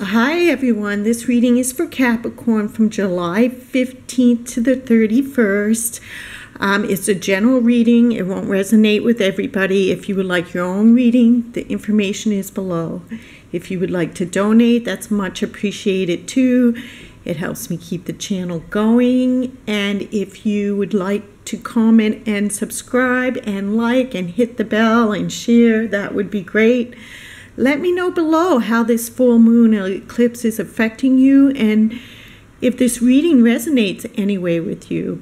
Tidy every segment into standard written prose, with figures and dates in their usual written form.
Hi everyone, this reading is for Capricorn from July 15th to the 31st. It's a general reading. It won't resonate with everybody. If you would like your own reading, the information is below. If you would like to donate, that's much appreciated too. It helps me keep the channel going. And if you would like to comment and subscribe and like and hit the bell and share, that would be great. Let me know below how this full moon eclipse is affecting you and if this reading resonates anyway with you.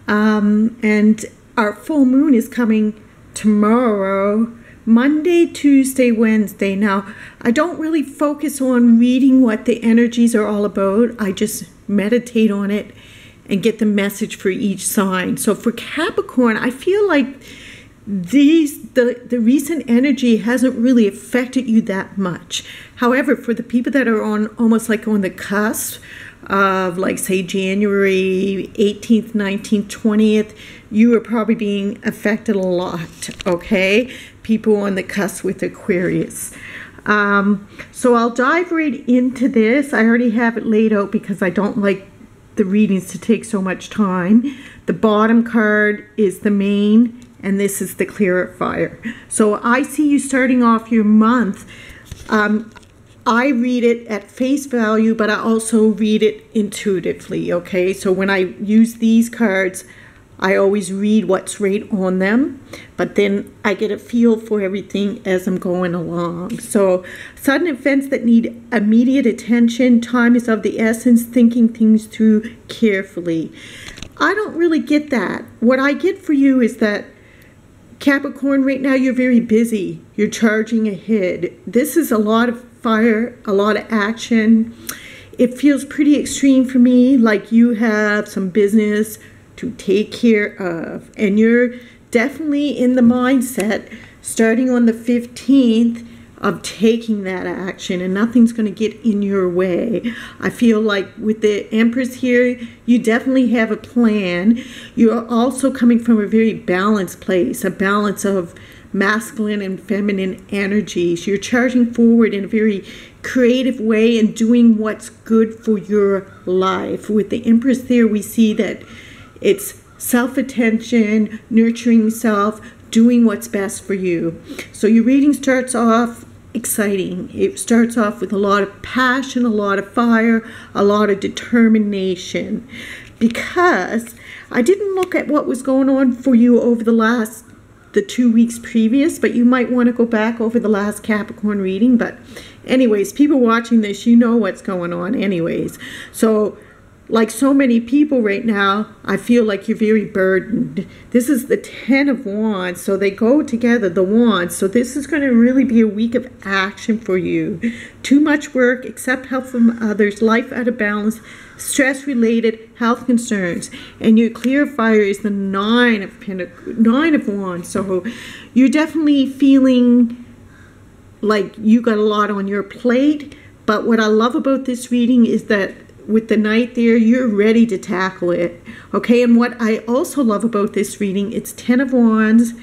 And our full moon is coming tomorrow, Monday, Tuesday, Wednesday. Now, I don't really focus on reading what the energies are all about. I just meditate on it and get the message for each sign. So for Capricorn, I feel like the recent energy hasn't really affected you that much. However, for the people that are on almost like on the cusp of, like, say January 18th, 19th, 20th, you are probably being affected a lot, okay? People on the cusp with Aquarius. So I'll dive right into this. I already have it laid out because I don't like the readings to take so much time. The bottom card is the main, and this is the clarifier. So I see you starting off your month. I read it at face value, but I also read it intuitively, okay? So when I use these cards, I always read what's right on them, but then I get a feel for everything as I'm going along. So sudden events that need immediate attention, time is of the essence, thinking things through carefully. I don't really get that. What I get for you is that Capricorn, right now you're very busy. You're charging ahead. This is a lot of fire, a lot of action. It feels pretty extreme for me, like you have some business to take care of. And you're definitely in the mindset, starting on the 15th, of taking that action, and nothing's going to get in your way. I feel like with the Empress here, you definitely have a plan. You're also coming from a very balanced place, a balance of masculine and feminine energies. You're charging forward in a very creative way and doing what's good for your life. With the Empress there, we see that it's self-attention, nurturing self, doing what's best for you. So your reading starts off exciting. It starts off with a lot of passion, a lot of fire, a lot of determination. Because I didn't look at what was going on for you over the 2 weeks previous, but you might want to go back over the last Capricorn reading. But anyways, people watching this, you know what's going on anyways. So like so many people right now, I feel like you're very burdened. This is the 10 of Wands, so they go together, the Wands. So this is going to really be a week of action for you. Too much work, accept help from others, life out of balance, stress-related health concerns. And your clarifier is the 9 of Wands. So you're definitely feeling like you got a lot on your plate. But what I love about this reading is that with the Knight there, you're ready to tackle it, okay? And what I also love about this reading, it's 10 of Wands,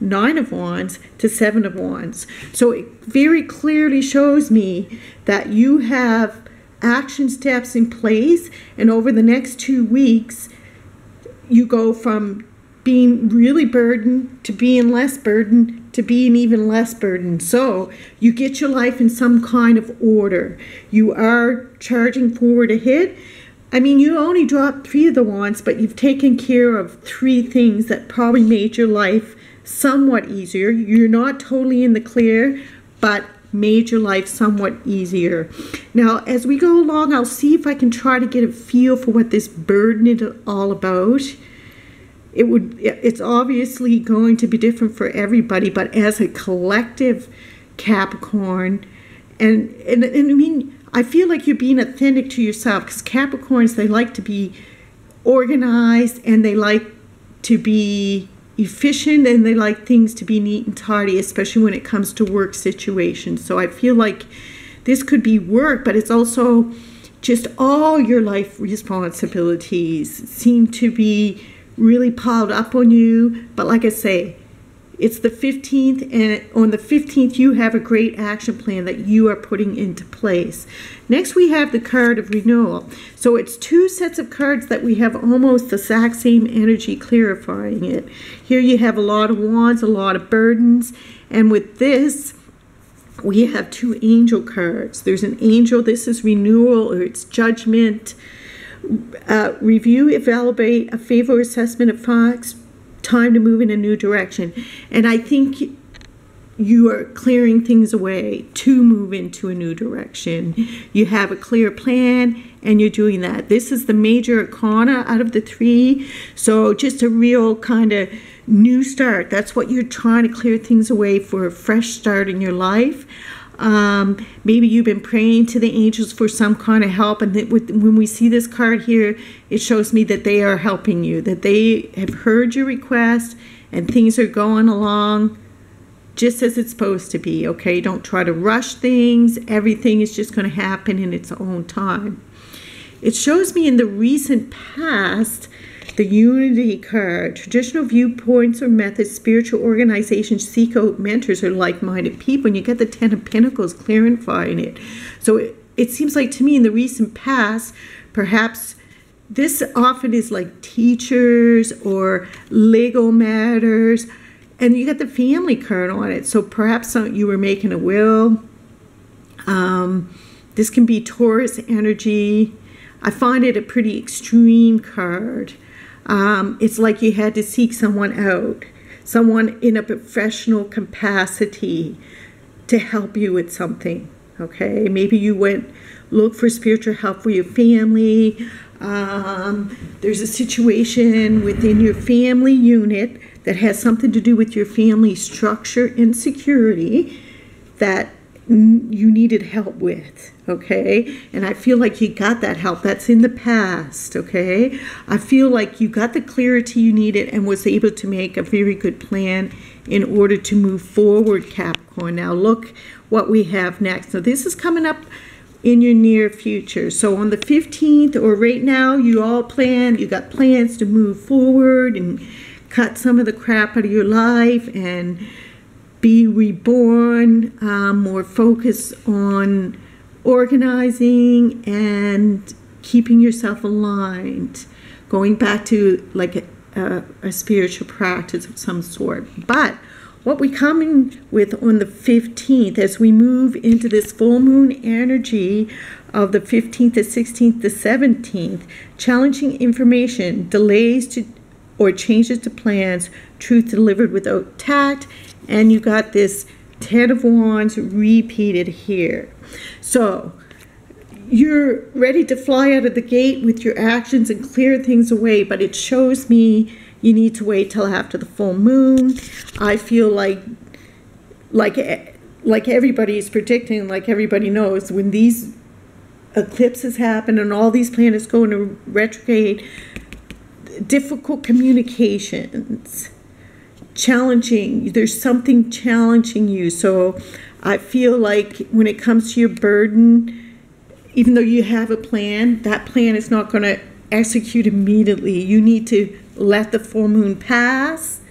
9 of Wands to 7 of Wands. So it very clearly shows me that you have action steps in place, and over the next 2 weeks, you go from being really burdened to being less burdened to being even less burdened. So you get your life in some kind of order. You are charging forward ahead. I mean, you only dropped 3 of the Wands, but you've taken care of 3 things that probably made your life somewhat easier. You're not totally in the clear, but made your life somewhat easier. Now, as we go along, I'll see if I can try to get a feel for what this burden is all about. It's obviously going to be different for everybody, but as a collective Capricorn, and I mean, I feel like you're being authentic to yourself, because Capricorns, they like to be organized, and they like to be efficient, and they like things to be neat and tidy, especially when it comes to work situations. So I feel like this could be work, but it's also just all your life responsibilities seem to be really piled up on you. But like I say, It's the 15th, and on the 15th, you have a great action plan that you are putting into place. Next, we have the card of renewal. So it's two sets of cards that we have almost the exact same energy clarifying it. Here you have a lot of wands, a lot of burdens, and with this, we have two angel cards. There's an angel, this is renewal, or it's judgment. Review, evaluate, a favor assessment of facts, time to move in a new direction. And I think you are clearing things away to move into a new direction. You have a clear plan and you're doing that. This is the major arcana out of the three. So just a real kind of new start. That's what you're trying to clear things away for, a fresh start in your life. Maybe you've been praying to the angels for some kind of help, and when we see this card here, it shows me that they are helping you, that they have heard your request and things are going along just as it's supposed to be, okay? Don't try to rush things. Everything is just going to happen in its own time. It shows me in the recent past the Unity card. Traditional viewpoints or methods, spiritual organizations seek out mentors or like-minded people. And you get the Ten of Pentacles clarifying it. So it seems like to me in the recent past, perhaps this often is like teachers or legal matters. And you got the family card on it. So perhaps you were making a will. This can be Taurus energy. I find it a pretty extreme card. It's like you had to seek someone out, someone in a professional capacity to help you with something, okay? Maybe you went look for spiritual help for your family. There's a situation within your family unit that has something to do with your family structure and security that you needed help with, okay? And I feel like you got that help. That's in the past, okay? I feel like you got the clarity you needed and was able to make a very good plan in order to move forward, Capricorn. Now look what we have next. So this is coming up in your near future. So on the 15th, or right now, you got plans to move forward and cut some of the crap out of your life and be reborn, more focus on organizing and keeping yourself aligned, going back to like a spiritual practice of some sort. But what we come in with on the 15th, as we move into this full moon energy of the 15th, the 16th, the 17th, challenging information, delays to or changes to plans, truth delivered without tact, and you got this Ten of Wands repeated here. So you're ready to fly out of the gate with your actions and clear things away, but it shows me you need to wait till after the full moon. I feel like everybody is predicting, like everybody knows, when these eclipses happen and all these planets go into retrograde, difficult communications, challenging, there's something challenging you. So I feel like when it comes to your burden, even though you have a plan, that plan is not going to execute immediately. You need to let the full moon pass.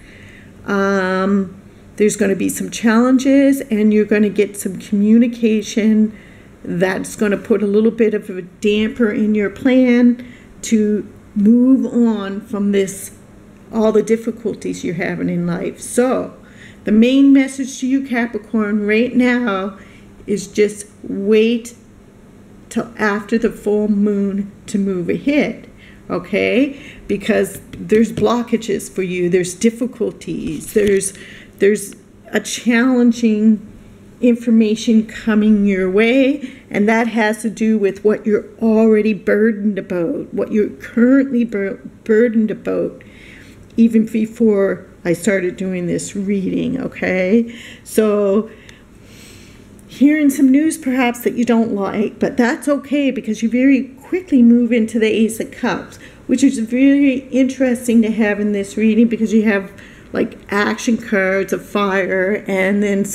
There's going to be some challenges, and you're going to get some communication that's going to put a little bit of a damper in your plan to move on from this, all the difficulties you're having in life. So the main message to you, Capricorn, right now is just wait till after the full moon to move ahead, okay? Because there's blockages for you, there's difficulties, there's a challenging information coming your way, and that has to do with what you're already burdened about, what you're currently burdened about, even before I started doing this reading, okay? So hearing some news perhaps that you don't like, but that's okay because you very quickly move into the Ace of Cups, which is very interesting to have in this reading because you have like action cards of fire and then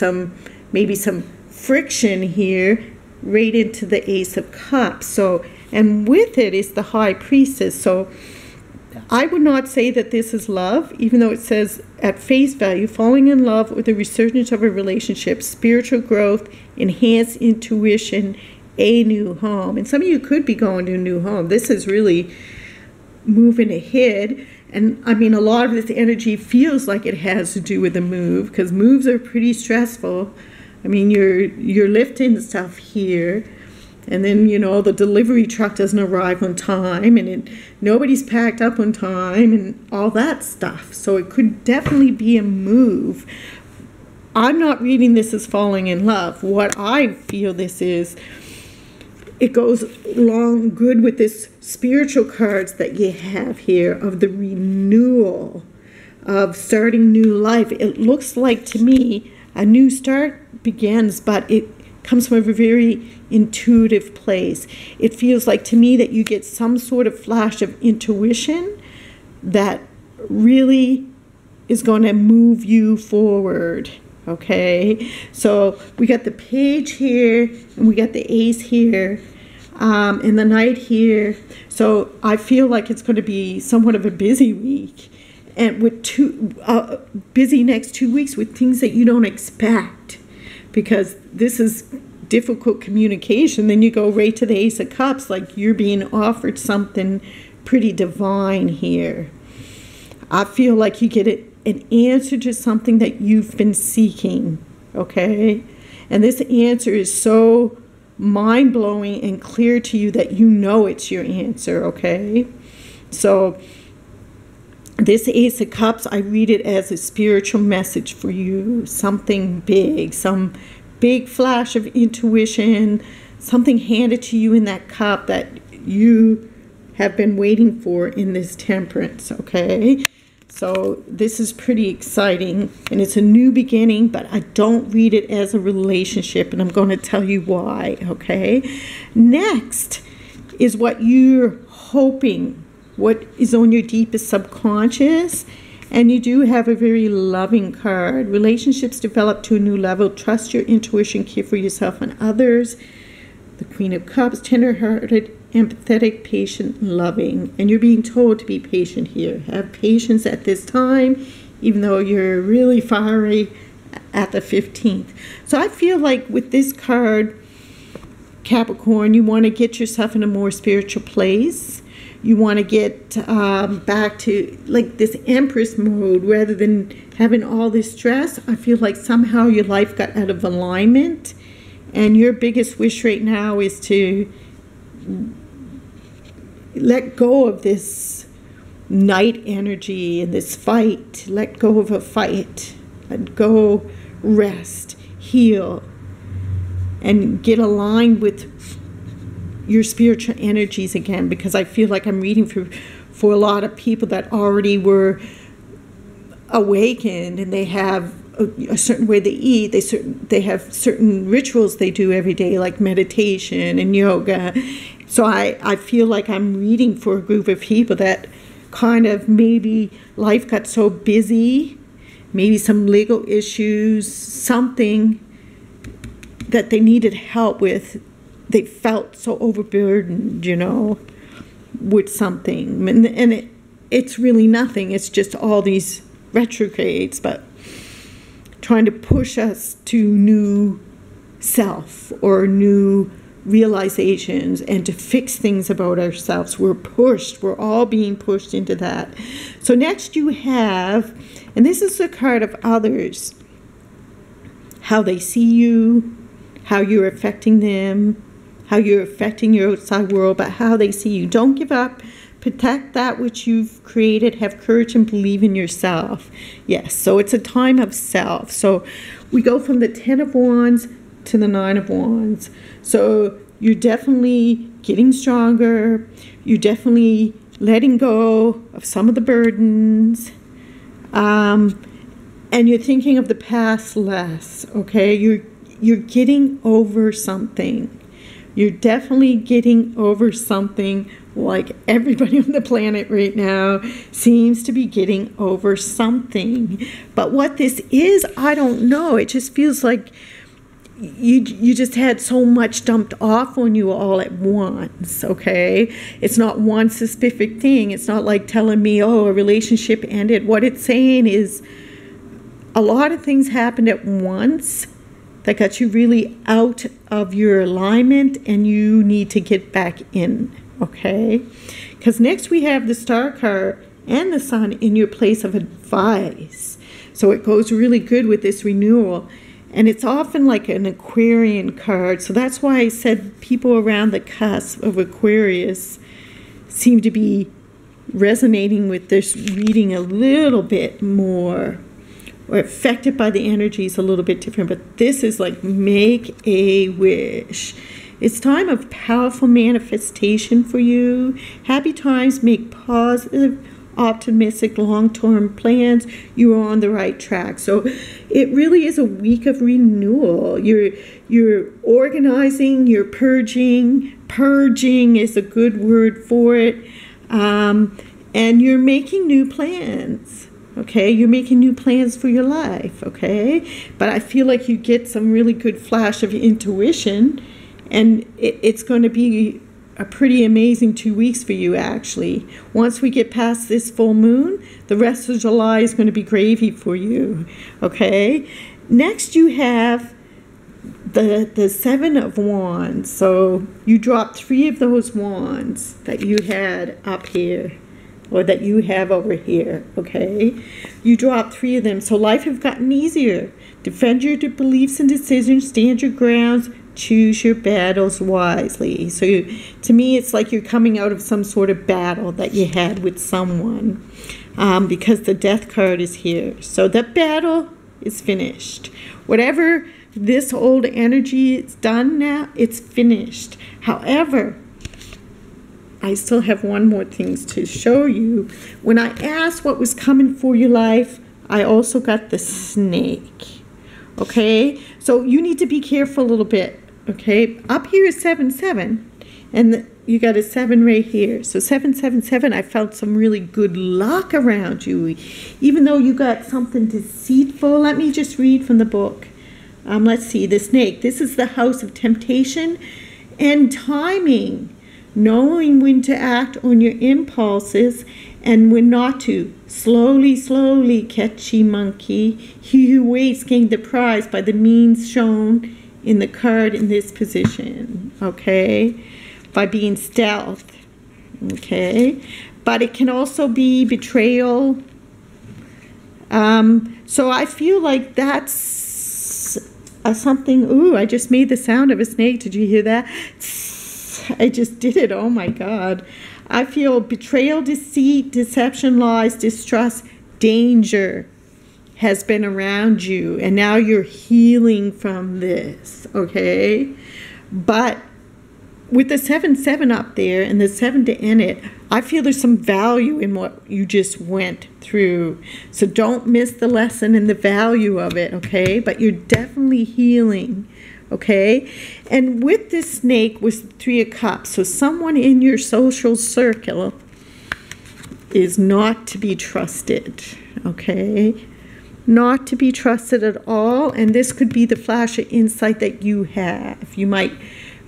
maybe some friction here right into the Ace of Cups. So, and with it is the High Priestess. So I would not say that this is love, even though it says at face value, falling in love with the resurgence of a relationship, spiritual growth, enhanced intuition, a new home. And some of you could be going to a new home. This is really moving ahead. And I mean, a lot of this energy feels like it has to do with a move, because moves are pretty stressful. I mean, you're lifting stuff here, and then, you know, the delivery truck doesn't arrive on time, and nobody's packed up on time, and all that stuff. So it could definitely be a move. I'm not reading this as falling in love. What I feel this is, it goes along good with this spiritual cards that you have here of the renewal, of starting new life. It looks like to me a new start begins, but it comes from a very intuitive place. It feels like to me that you get some sort of flash of intuition that really is going to move you forward. Okay, so we got the page here, and we got the ace here, and the knight here. So I feel like it's going to be somewhat of a busy week, and with busy next 2 weeks with things that you don't expect, because this is difficult communication. Then you go right to the Ace of Cups, like you're being offered something pretty divine here. I feel like you get an answer to something that you've been seeking, okay? And this answer is so mind-blowing and clear to you that you know it's your answer, okay? So this Ace of Cups, I read it as a spiritual message for you, something big, some big flash of intuition, something handed to you in that cup that you have been waiting for in this Temperance, okay? So this is pretty exciting, and it's a new beginning, but I don't read it as a relationship, and I'm going to tell you why, okay? Next is what you're hoping, what is on your deepest subconscious, and you do have a very loving card. Relationships develop to a new level. Trust your intuition, care for yourself and others. The Queen of Cups, tender-hearted, empathetic, patient, loving. And you're being told to be patient here. Have patience at this time, even though you're really fiery at the 15th. So I feel like with this card, Capricorn, you want to get yourself in a more spiritual place. You want to get back to like this Empress mode rather than having all this stress. I feel like somehow your life got out of alignment, and your biggest wish right now is to let go of this night energy and this fight. Let go of a fight. Let go, rest, heal, and get aligned with your spiritual energies again, because I feel like I'm reading for a lot of people that already were awakened, and they have a certain way they eat. They have certain rituals they do every day, like meditation and yoga. So I feel like I'm reading for a group of people that kind of maybe life got so busy, maybe some legal issues, something that they needed help with. They felt so overburdened, you know, with something. And it's really nothing. It's just all these retrogrades, but trying to push us to new self or new realizations and to fix things about ourselves. We're pushed. We're all being pushed into that. So next you have, and this is the card of others, how they see you, how you're affecting them, how you're affecting your outside world, but how they see you. Don't give up. Protect that which you've created. Have courage and believe in yourself. Yes, so it's a time of self. So we go from the 10 of Wands to the 9 of Wands. So you're definitely getting stronger. You're definitely letting go of some of the burdens. And you're thinking of the past less, okay? You're getting over something. You're definitely getting over something, like everybody on the planet right now seems to be getting over something. But what this is, I don't know. It just feels like you just had so much dumped off on you all at once, okay? It's not one specific thing. It's not like telling me, oh, a relationship ended. What it's saying is a lot of things happened at once that got you really out of your alignment, and you need to get back in, okay? Because next we have the Star card and the Sun in your place of advice. So it goes really good with this renewal. And it's often like an Aquarian card. So that's why I said people around the cusp of Aquarius seem to be resonating with this reading a little bit more, or affected by the energies a little bit different. But this is like make a wish. It's time of powerful manifestation for you. Happy times, make positive, optimistic, long-term plans. You are on the right track. So it really is a week of renewal. You're organizing, you're purging. Purging is a good word for it. And you're making new plans. Okay, you're making new plans for your life, okay? But I feel like you get some really good flash of intuition, and it's going to be a pretty amazing 2 weeks for you, actually. Once we get past this full moon, the rest of July is going to be gravy for you, okay? Next, you have the Seven of Wands. So you dropped 3 of those wands that you had up here, or that you have over here, okay? You dropped 3 of them, so life has gotten easier. Defend your beliefs and decisions, stand your grounds, choose your battles wisely. So to me, it's like you're coming out of some sort of battle that you had with someone, because the Death card is here. So that battle is finished. Whatever this old energy is done now, it's finished. However, I still have one more thing to show you. When I asked what was coming for your life, I also got the snake. Okay? So you need to be careful a little bit. Okay? Up here is 7-7. And you got a 7 right here. So 7-7-7, I felt some really good luck around you. Even though you got something deceitful. Let me just read from the book. Let's see. The snake. This is the house of temptation and timing. Knowing when to act on your impulses and when not to. Slowly, slowly, catchy monkey. He who waits gains the prize by the means shown in the card in this position. Okay? By being stealth. Okay? But it can also be betrayal. So I feel like that's something. Ooh, I just made the sound of a snake. Did you hear that? I just did it. Oh my God. I feel betrayal, deceit, deception, lies, distrust, danger has been around you. And now you're healing from this. Okay? But with the 7-7 up there and the 7 to end it, I feel there's some value in what you just went through. So don't miss the lesson and the value of it. Okay? But you're definitely healing. Okay, and with this snake was the 3 of Cups. So someone in your social circle is not to be trusted. Okay, not to be trusted at all. And this could be the flash of insight that you have. You might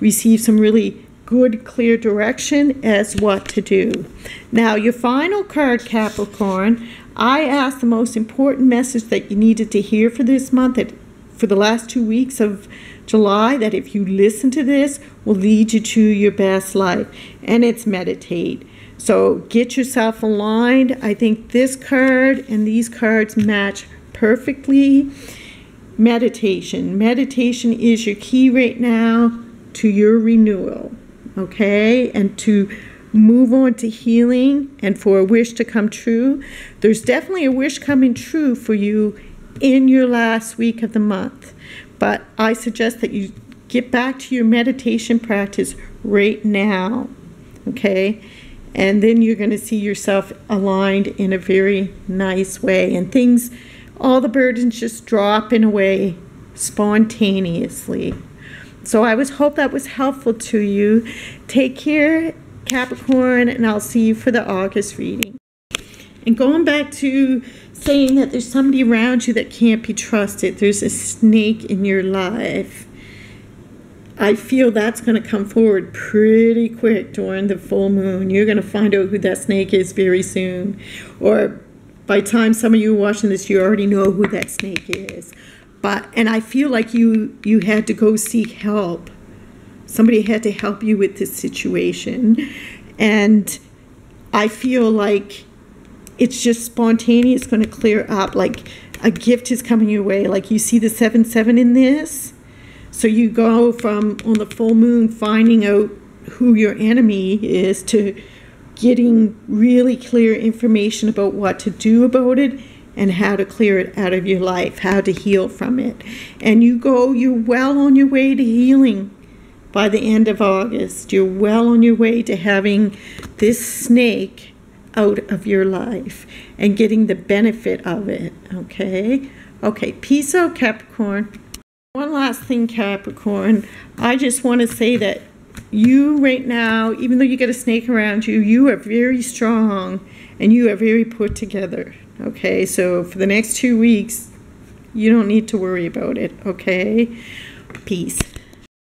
receive some really good, clear direction as what to do. Now, your final card, Capricorn, I asked the most important message that you needed to hear for this month, for the last 2 weeks of July, that if you listen to this will lead you to your best life, and it's meditate. So get yourself aligned. I think this card and these cards match perfectly. Meditation. Meditation is your key right now to your renewal, okay? And to move on to healing and for a wish to come true. There's definitely a wish coming true for you in your last week of the month. But I suggest that you get back to your meditation practice right now, okay? And then you're going to see yourself aligned in a very nice way. And things, all the burdens just dropping away spontaneously. So I hope that was helpful to you. Take care, Capricorn, and I'll see you for the August reading. And going back to saying that there's somebody around you that can't be trusted. There's a snake in your life. I feel that's going to come forward pretty quick during the full moon. You're going to find out who that snake is very soon. Or by the time some of you are watching this, you already know who that snake is. And I feel like you had to go seek help. Somebody had to help you with this situation. And I feel like it's just spontaneous, going to clear up. Like a gift is coming your way. Like you see the 7-7 in this. So you go from, on the full moon, finding out who your enemy is to getting really clear information about what to do about it and how to clear it out of your life, how to heal from it. And you're well on your way to healing by the end of August. You're well on your way to having this snake out of your life and getting the benefit of it, okay? Okay, peace out, Capricorn. One last thing, Capricorn. I just want to say that you right now, even though you get a snake around you, you are very strong and you are very put together. Okay, so for the next 2 weeks, you don't need to worry about it, okay? Peace.